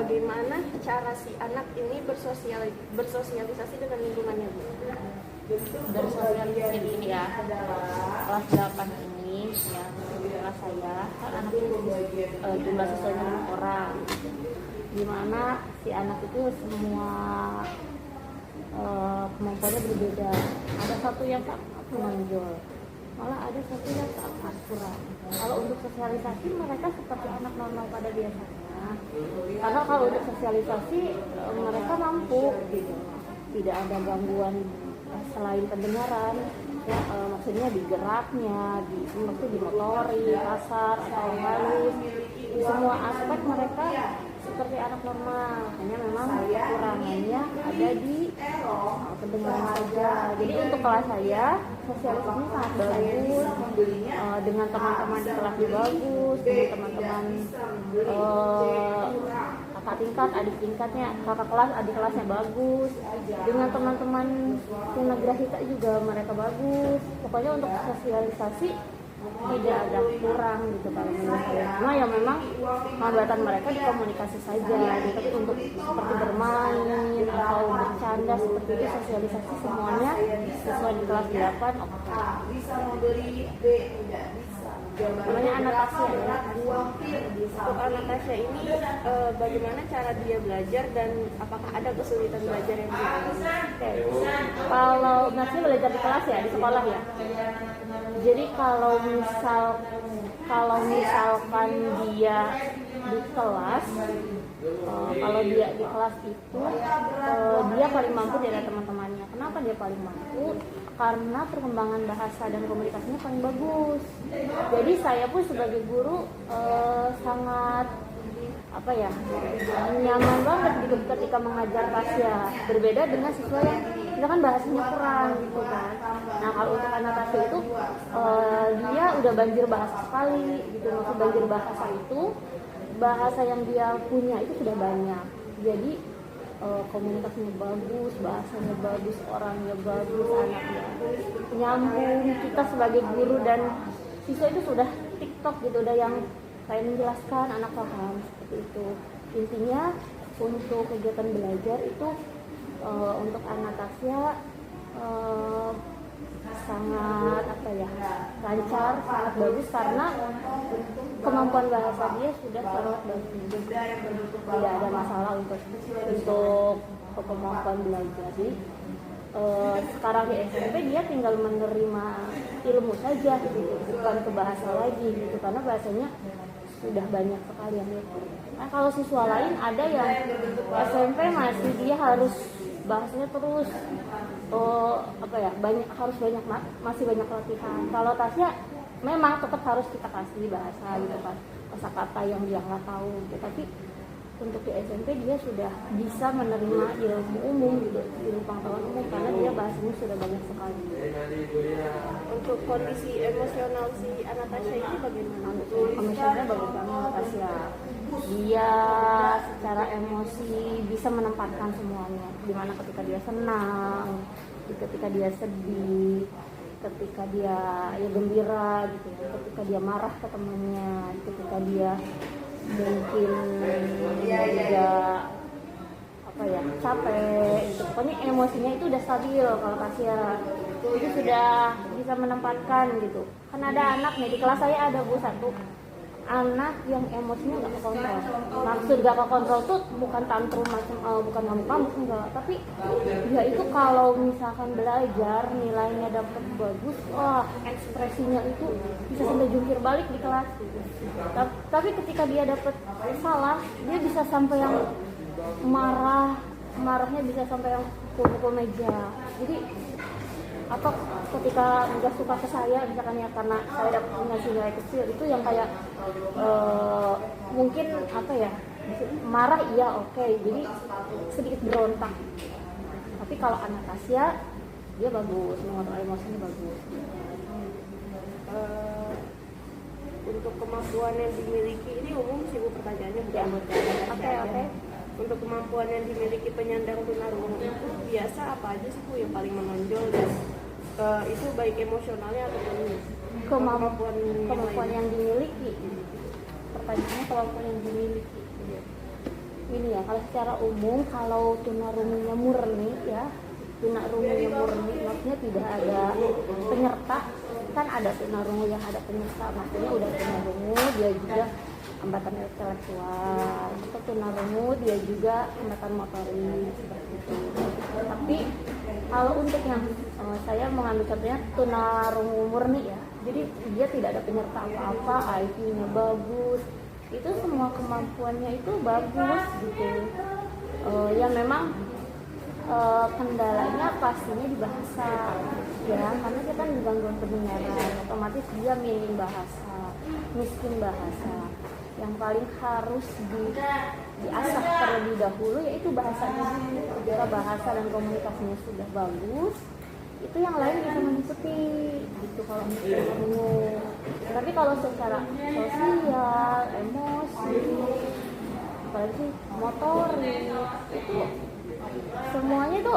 bagaimana cara si anak ini bersosialisasi dengan lingkungannya, Bu? Bersosialisasi ini ya, kelas 8 ini ya, kelas saya kan anak itu jumlah siswanya 6 orang, dimana si anak itu semua kemampuannya berbeda. Ada satu yang sangat menonjol, malah ada satu yang sangat kurang. Kalau untuk sosialisasi mereka seperti anak normal pada biasanya, karena kalau untuk sosialisasi mereka mampu gitu, tidak ada gangguan selain pendengaran ya, maksudnya di geraknya, maksudnya di motorik, kasar atau halus, di semua aspek mereka seperti anak normal, hanya memang kekurangannya ada di pendengaran saja. Jadi untuk kelas saya sosialisasinya sangat bagus, dengan teman-teman di kelas juga bagus, dengan teman-teman kakak tingkat, adik tingkatnya, kakak kelas, adik kelasnya bagus, dengan teman-teman tunagrahita juga mereka bagus. Pokoknya untuk sosialisasi tidak ada kurang gitu kalau menurut saya. Cuma ya memang hambatan mereka di komunikasi saja gitu. Tapi untuk seperti bermain atau bercanda seperti itu, sosialisasi semuanya sesuai di kelas 8 namanya Anastasia ya. Untuk Anastasia ini bagaimana cara dia belajar dan apakah ada kesulitan belajar yang Oke. Kalau Nasia belajar di kelas ya, di sekolah ya. Jadi kalau misalkan dia di kelas, kalau dia di kelas itu dia paling mampu dari teman-temannya. Kenapa dia paling mampu? Karena perkembangan bahasa dan komunikasinya paling bagus. Jadi saya pun sebagai guru sangat nyaman banget gitu ketika mengajar Tasya. Berbeda dengan siswa yang misalkan bahasanya kurang gitu kan. Nah kalau untuk anak Tasya itu dia udah banjir bahasa sekali gitu. Maksud banjir bahasa itu bahasa yang dia punya itu sudah banyak. Jadi komunikasinya bagus, bahasanya bagus, orangnya bagus, anaknya nyambung. Kita sebagai guru dan siswa itu sudah TikTok gitu, udah yang saya menjelaskan anak paham seperti itu. Intinya untuk kegiatan belajar itu untuk anak Tasya sangat lancar, sangat bagus karena kemampuan bahasa dia sudah sangat bagus. Tidak ada masalah untuk kemampuan belajar. Jadi sekarang di SMP dia tinggal menerima ilmu saja gitu, bukan ke bahasa lagi gitu, karena bahasanya sudah banyak sekali yang dia. Nah, kalau siswa lain ada yang SMP masih dia harus bahasanya terus masih banyak latihan. Kalau Tasya memang tetap harus kita kasih bahasa gitu kan, kosakata yang dia nggak tahu gitu. Tapi untuk di SMP dia sudah bisa menerima ilmu umum gitu, ilmu pengetahuan umum, karena dia bahasanya sudah banyak sekali. Untuk kondisi emosional si Anastasia ini bagaimana? Emosionalnya bagus banget Tasya. Dia secara emosi bisa menempatkan semuanya, dimana ketika dia senang, ketika dia sedih, ketika dia gembira gitu ya, ketika dia marah ke temannya, ketika dia mungkin juga capek gitu. Pokoknya emosinya itu udah stabil kalau Tasya itu sudah bisa menempatkan gitu. Kan ada anak nih di kelas saya ada satu anak yang emosinya nggak kekontrol. Maksud nggak kekontrol tuh bukan tantrum macam bukan ngamuk-ngamuk enggak, tapi dia itu kalau misalkan belajar nilainya dapat bagus, ekspresinya itu bisa sampai jungkir balik di kelas. Tapi ketika dia dapat salah, dia bisa sampai yang marahnya bisa sampai yang pukul meja. Jadi atau ketika nggak suka ke saya misalkan ya karena saya dapat ngasih nilai kecil, itu yang kayak mungkin marah iya oke, jadi sedikit berontak. Tapi kalau anak Tasya dia bagus, mengontrol emosinya bagus. Untuk kemampuan yang dimiliki ini umum sih Bu, pertanyaannya bukan buat kalian. Oke. Untuk kemampuan yang dimiliki penyandang tunarungu itu biasa apa aja sih Bu yang paling menonjol, dan itu baik emosionalnya ataupun kemampuan yang dimiliki. Pertanyaannya kemampuan yang dimiliki. ini ya, kalau secara umum kalau tunarungunya murni ya, tunarungunya murni maksudnya tidak ada penyerta. Kan ada tunarungu yang ada penyerta, maksudnya udah tunarungu dia juga hambatan intelektual, atau tunarungu dia juga hambatan motorik seperti itu. Tapi kalau untuk yang saya mengambil contohnya tunarungu murni ya, jadi dia tidak ada penyerta apa-apa, IQ-nya bagus, itu semua kemampuannya itu bagus gitu. Ya memang kendalanya pastinya di bahasa ya, karena dia kan gangguan pendengaran, otomatis dia minim bahasa, miskin bahasa. Yang paling harus diasah terlebih dahulu yaitu bahasanya. Jika bahasa dan komunikasinya sudah bagus, itu yang lain bisa mengikuti gitu kalau misalnya. Tapi kalau secara sosial, emosi, apalagi motorik itu semuanya itu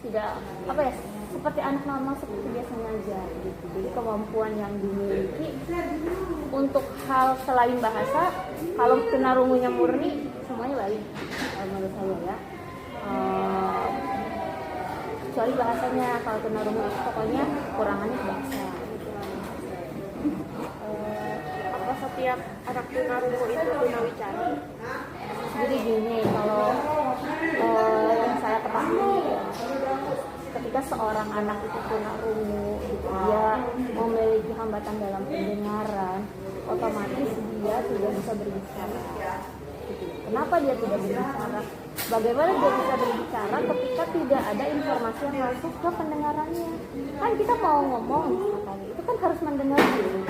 tidak apa ya, seperti anak normal seperti biasanya aja gitu. Jadi kemampuan yang dimiliki untuk hal selain bahasa, kalau tunarungunya murni semuanya baik menurut saya ya. Kecuali bahasanya, kalau tunarungu itu pokoknya kurangannya bahasa. Apa setiap anak tunarungu itu tunawicara? Jadi gini, kalau yang saya ketahui ketika seorang anak itu tunarungu gitu, dia memiliki hambatan dalam pendengaran, otomatis dia tidak bisa berbicara. Kenapa dia tidak berbicara? Bagaimana dia bisa berbicara ketika tidak ada informasi yang masuk ke pendengarannya? Kan kita mau ngomong misalkan, itu kan harus mendengar dulu.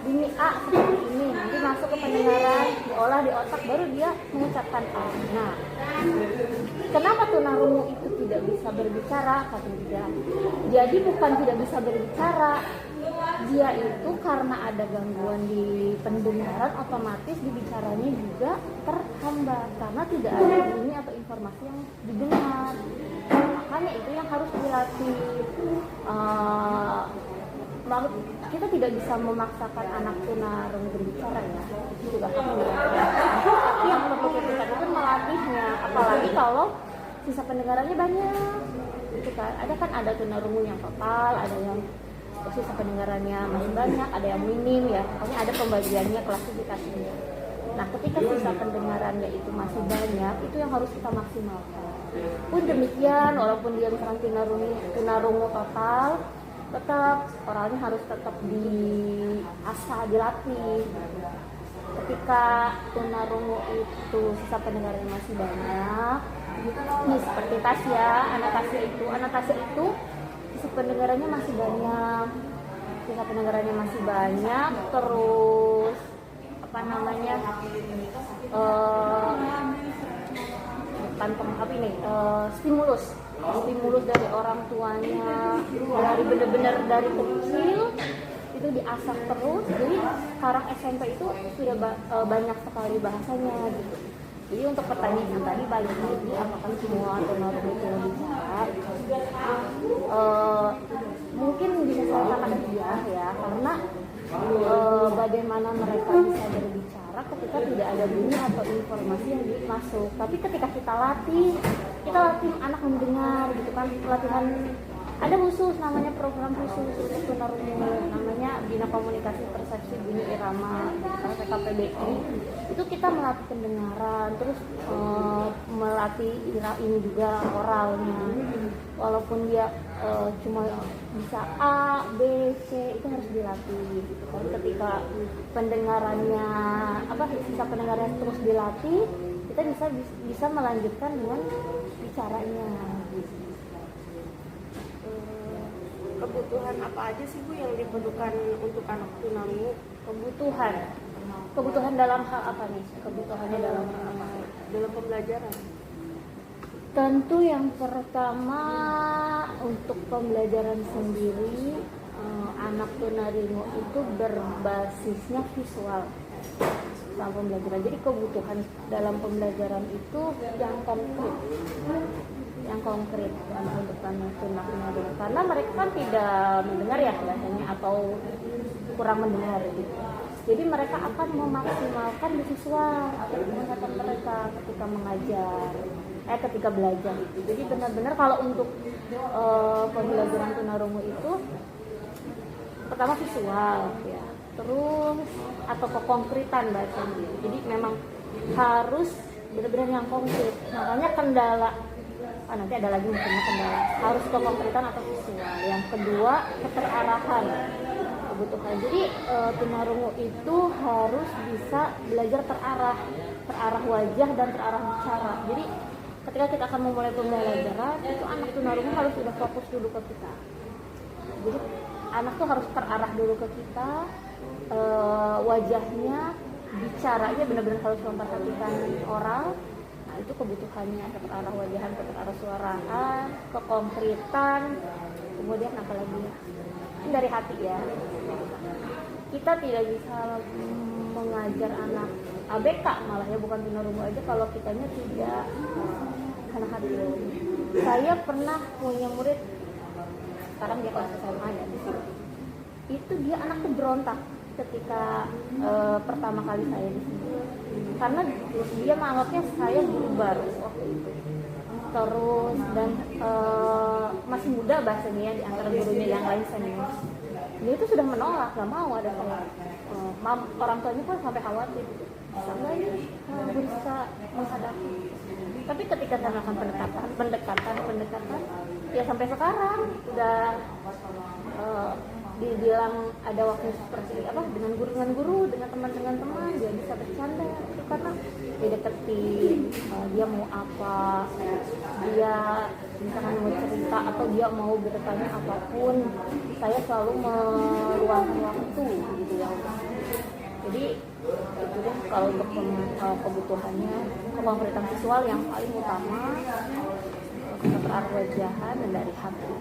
Bunyi A seperti ini, nanti masuk ke pendengaran, diolah di otak, baru dia mengucapkan A. Nah, kenapa tunarungu itu tidak bisa berbicara? Kata dia. Jadi bukan tidak bisa berbicara, dia itu karena ada gangguan di pendengaran, otomatis dibicaranya juga terhambat karena tidak ada bunyi atau informasi yang didengar. Makanya itu yang harus dilatih. Kita tidak bisa memaksakan anak tunarungu berbicara ya, itu juga hak dia. Tapi yang perlu kita lakukan melatihnya, apalagi kalau sisa pendengarannya banyak. Itu kan ada tunarungu yang total, ada yang sisa pendengarannya masih banyak, ada yang minim ya. Pokoknya ada pembagiannya, klasifikasinya. Nah, ketika sisa pendengarannya itu masih banyak, itu yang harus kita maksimalkan. Pun demikian, walaupun dia misalkan tunarungu total, tetap oralnya harus tetap diasah, dilatih. Ketika tunarungu itu sisa pendengarannya masih banyak, ini seperti Tasya, anak Tasya itu sisa pendengarannya masih banyak, terus stimulus dari orang tuanya, dari benar-benar dari kecil itu diasah terus. Jadi sekarang SMP itu sudah banyak sekali bahasanya gitu. Jadi untuk pertanyaan tadi balik lagi, apakah semua tunarungu itu bicara? Mungkin bisa saya katakan ya, karena bagaimana mereka bisa berbicara ketika tidak ada bunyi atau informasi yang masuk. Tapi ketika kita latih anak mendengar gitu kan, pelatihan ada khusus, namanya program khusus untuk tunarungu, namanya Bina Komunikasi Persepsi Bunyi Irama PKPBI. Itu kita melatih pendengaran, terus melatih ini juga oralnya. Walaupun dia cuma bisa A, B, C, itu harus dilatih gitu kan. Ketika pendengarannya sisa pendengarannya terus dilatih, kita bisa melanjutkan dengan bicaranya gitu. Kebutuhan apa aja sih Bu yang diperlukan untuk anak tunarungu? Kebutuhan dalam hal apa nih? Kebutuhannya dalam hal apa? Dalam pembelajaran. Tentu yang pertama untuk pembelajaran sendiri, anak tunarungu itu berbasisnya visual dalam pembelajaran. Jadi kebutuhan dalam pembelajaran itu yang konkret untuk anak tunarungu, karena mereka kan tidak mendengar ya biasanya, atau kurang mendengar gitu. Jadi mereka akan memaksimalkan visual penglihatan mereka ketika mengajar, ketika belajar itu. Jadi benar-benar kalau untuk pembelajaran tunarungu itu pertama visual ya, terus atau kekonkretan bahasanya. Jadi memang harus benar-benar yang konkret. Makanya kendala, nanti ada lagi mungkin kendala, harus kekonkretan atau visual. Yang kedua keterarahan kebutuhan. Jadi tunarungu itu harus bisa belajar terarah wajah dan terarah bicara. Jadi ketika kita akan memulai pembelajaran itu anak tunarungu harus sudah fokus dulu ke kita. Jadi anak tuh harus terarah dulu ke kita, wajahnya, bicaranya benar-benar harus memperhatikan oral. Nah itu kebutuhannya, keterarah wajahan, keterarah suaraan, kekonkretan, kemudian apa lagi ya? Dari hati ya. Kita tidak bisa mengajar anak ABK malah ya, bukan tunarungu aja kalau kitanya tidak karena hati. Saya pernah punya murid, sekarang dia kelas SMA ya di sini. Itu dia anak tuh berontak ketika pertama kali saya di sini. Karena dia menganggapnya saya guru baru waktu itu. Terus dan masih muda bahasanya di antara gurunya yang lain senior. Dia itu sudah menolak, gak mau ada saya. Orang tuanya pun sampai khawatir. Sama ini berusaha menghadapi. Tapi ketika saya melakukan pendekatan, ya sampai sekarang udah dibilang ada waktu seperti apa dengan guru, dengan teman dia bisa bercanda itu karena dia deketin, dia mau apa, dia misalkan mau cerita atau dia mau bertanya apapun, saya selalu meluangkan waktu gitu ya. Jadi itu deh kalau untuk kebutuhannya, kekonkretan visual yang paling utama, keterarah wajahan dan dari hati.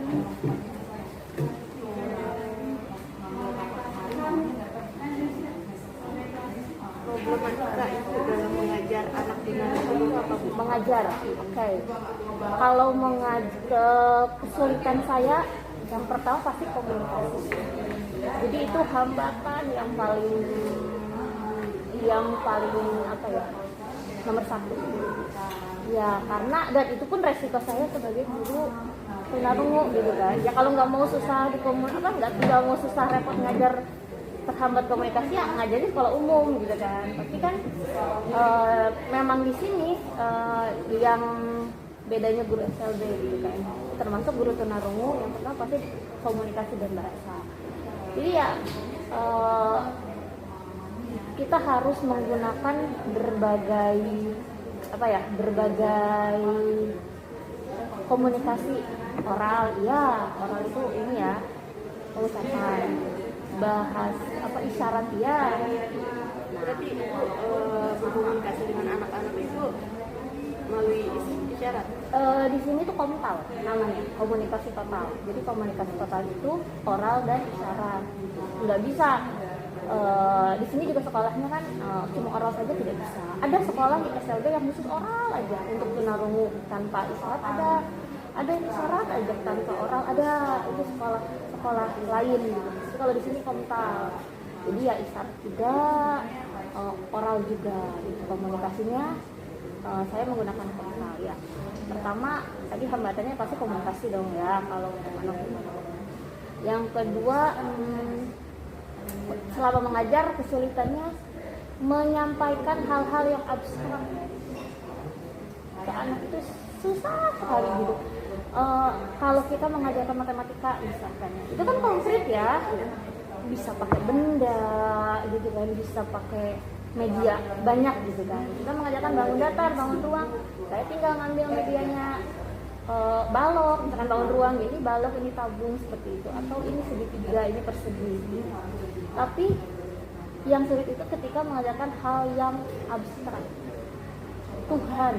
Problematika itu dalam mengajar anak tunarungu itu apa Bu? Mengajar, oke. Kalau kesulitan saya yang pertama pasti komunikasi. Jadi itu hambatan yang paling apa ya, nomor satu. Ya karena dan itu pun resiko saya sebagai guru tunarungu gitu kan. Ya kalau nggak mau susah nggak mau susah repot ngajar terhambat komunikasi ya ngajarin sekolah umum gitu kan. Tapi kan memang di sini yang bedanya guru SLB gitu kan, termasuk guru tunarungu yang pertama pasti komunikasi dan bahasa. Jadi ya kita harus menggunakan berbagai komunikasi oral itu ini ya, ucapan, bahas isyarat ya. Berarti berkomunikasi dengan anak-anak itu melalui isyarat. Di sini tuh komtal namanya, komunikasi total. Jadi komunikasi total itu oral dan isyarat. Nggak bisa. Di sini juga sekolahnya kan cuma oral saja tidak bisa. Ada sekolah di SLB yang khusus oral aja untuk tunarungu tanpa isyarat, ada yang isyarat aja tanpa oral, ada itu sekolah lain gitu. Jadi kalau di sini komtal. Jadi ya isyarat juga, oral juga. Gitu. Komunikasinya saya menggunakan komtal ya. Pertama tadi hambatannya pasti komunikasi dong ya kalau untuk anak. Yang kedua selama mengajar kesulitannya menyampaikan hal-hal yang abstrak ke anak itu susah sekali gitu. Kalau kita mengajarkan matematika misalkan, itu kan konkret ya, bisa pakai benda gitu kan, bisa pakai media banyak gitu kan. Kita mengajarkan bangun datar, bangun ruang, saya tinggal ngambil medianya balok, misalkan bangun ruang, ini balok, ini tabung seperti itu, atau ini segitiga, ini persegi. Tapi yang sulit itu ketika mengajarkan hal yang abstrak. Tuhan,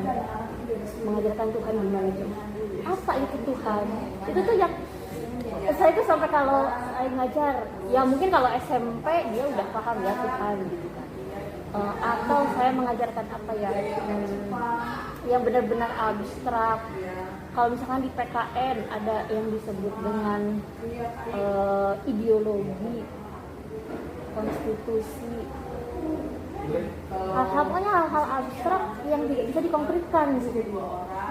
mengajarkan Tuhan gimana coba? Apa itu Tuhan? Itu tuh yang saya tuh sampai kalau saya ngajar, ya mungkin kalau SMP dia udah paham ya Tuhan gitu kan. Atau saya mengajarkan apa ya yang benar-benar abstrak. Kalau misalkan di PKN ada yang disebut dengan ideologi konstitusi, hal-hal pokoknya hal-hal abstrak yang tidak bisa dikonkretkan gitu.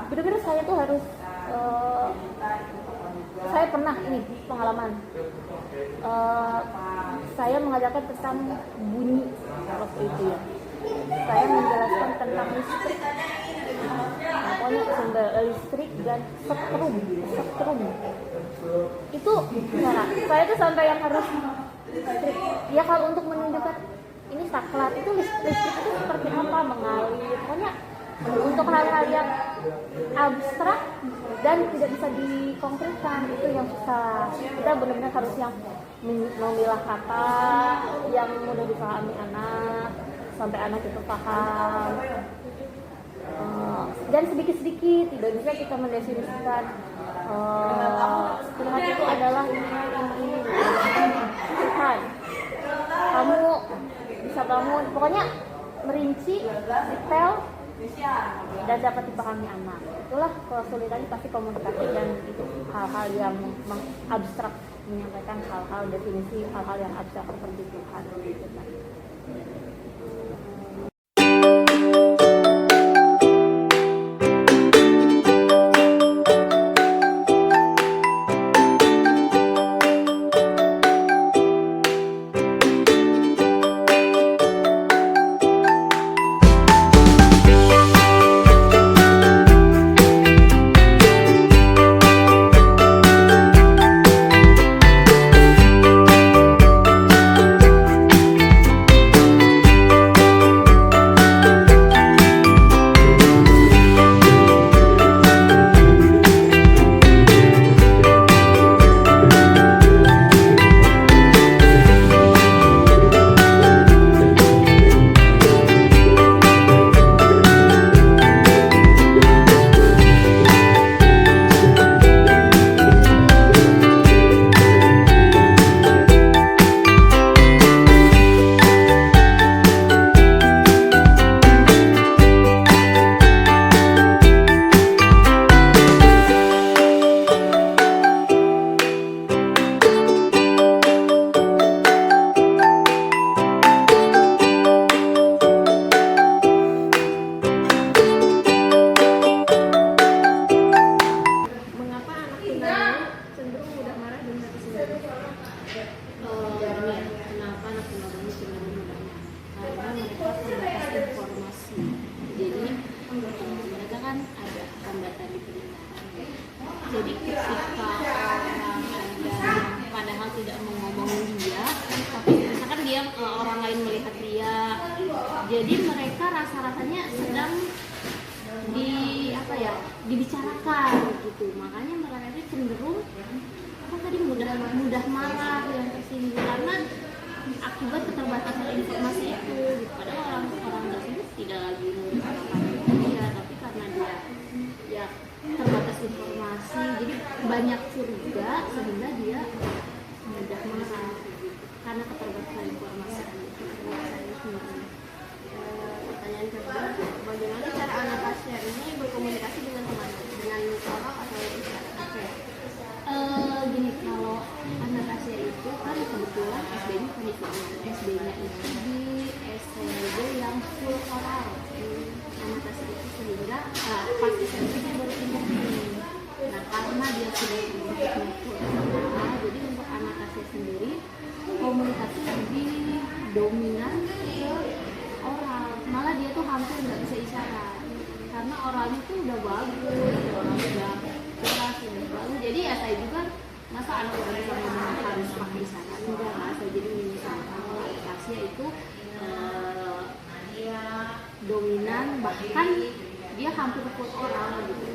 Bener-bener saya tuh harus saya pernah ini pengalaman, saya mengajarkan tentang bunyi waktu itu ya. Saya menjelaskan tentang listrik, pokoknya sumber listrik dan setrum itu cara saya tuh sampai yang harus listrik ya, kalau untuk menunjukkan ini saklar itu listrik itu seperti apa mengalir, pokoknya untuk hal-hal yang abstrak dan tidak bisa dikonkretkan itu yang susah. Kita benar-benar harus yang memilah kata yang mudah dipahami anak sampai anak itu paham, dan sedikit-sedikit tidak bisa kita mendefinisikan Tuhan itu adalah ini Tuhan kamu bisa bangun, pokoknya merinci detail dan dapat dipahami anak. Itulah kesulitannya pasti komunikasi, dan itu hal-hal yang abstrak, menyampaikan hal-hal definisi hal-hal yang abstrak seperti Tuhan gitu kan. Jadi ketika orang ada padahal tidak mau ngomongin dia, tapi misalkan dia orang lain melihat dia, jadi mereka rasa-rasanya sedang dibicarakan gitu. Makanya mereka itu cenderung mudah marah, yang tersinggung karena akibat keterbatasan informasi itu gitu. Padahal orang tersebut tidak lagi menggunakan dia, tapi karena dia ya terbatas informasi, jadi banyak curiga sehingga dia mudah marah gitu. Karena keterbatasan informasi itu. Pertanyaan kedua, bagaimana cara anak Tasya ini berkomunikasi dengan teman, dengan orang atau isyarat? Gini, kalau anak Tasya itu kan kebetulan SD-nya kan di SD-nya itu di STB yang full oral. Anak Tasya itu sehingga pas SMP dia baru pindah ini. Nah, karena dia sudah bentuknya full oral, jadi untuk anak Tasya sendiri komunikasi lebih dominan ke oral. Malah dia tuh hampir nggak bisa isyarat karena oralnya tuh udah bagus, orang udah jelas, udah bagus. Jadi ya saya juga masa anak udah bisa ngomong harus pakai isyarat, enggak, saya jadi misalnya kalau Tasya itu dominan, bahkan dia hampir full oral gitu.